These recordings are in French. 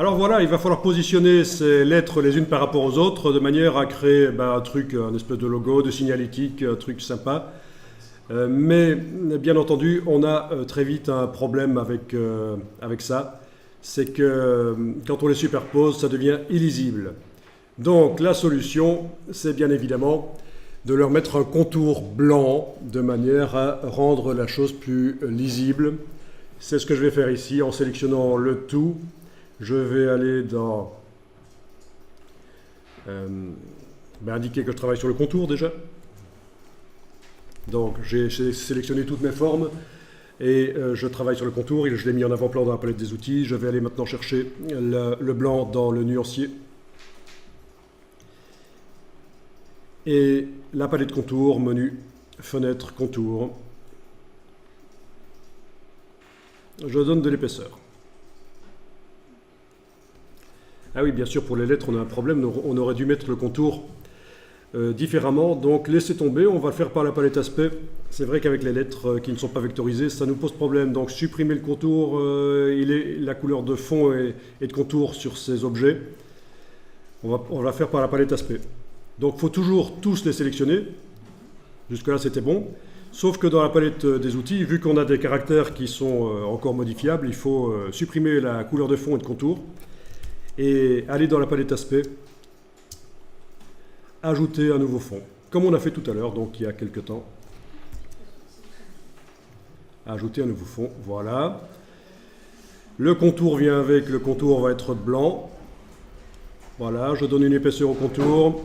Alors voilà, il va falloir positionner ces lettres les unes par rapport aux autres de manière à créer un truc, un espèce de logo, de signalétique, un truc sympa. Mais bien entendu, on a très vite un problème avec ça. C'est que quand on les superpose, ça devient illisible. Donc la solution, c'est bien évidemment de leur mettre un contour blanc de manière à rendre la chose plus lisible. C'est ce que je vais faire ici en sélectionnant le tout. Je vais aller dans indiquer que je travaille sur le contour déjà. Donc j'ai sélectionné toutes mes formes et je travaille sur le contour et je l'ai mis en avant-plan dans la palette des outils. Je vais aller maintenant chercher le blanc dans le nuancier. Et la palette contour, menu, fenêtre, contour. Je donne de l'épaisseur. Ah oui, bien sûr, pour les lettres, on a un problème. On aurait dû mettre le contour différemment. Donc, laissez tomber. On va le faire par la palette aspect. C'est vrai qu'avec les lettres qui ne sont pas vectorisées, ça nous pose problème. Donc, supprimer le contour, la couleur de fond et de contour sur ces objets. On va faire par la palette aspect. Donc, il faut toujours tous les sélectionner. Jusque-là, c'était bon. Sauf que dans la palette des outils, vu qu'on a des caractères qui sont encore modifiables, il faut supprimer la couleur de fond et de contour et aller dans la palette aspect, ajouter un nouveau fond, comme on a fait tout à l'heure, donc il y a quelques temps. Ajouter un nouveau fond, voilà. Le contour vient avec, le contour va être blanc. Voilà, je donne une épaisseur au contour.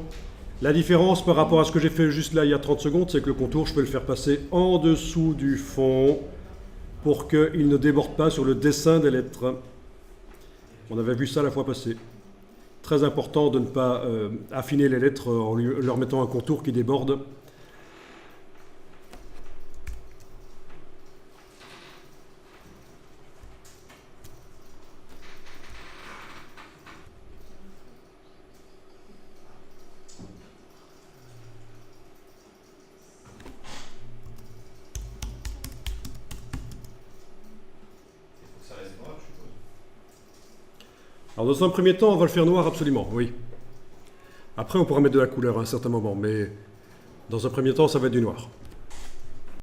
La différence par rapport à ce que j'ai fait juste là il y a 30 secondes, c'est que le contour, je peux le faire passer en dessous du fond pour qu'il ne déborde pas sur le dessin des lettres. On avait vu ça la fois passée. Très important de ne pas affiner les lettres en leur mettant un contour qui déborde. Alors dans un premier temps, on va le faire noir absolument, oui. Après, on pourra mettre de la couleur à un certain moment, mais dans un premier temps, ça va être du noir.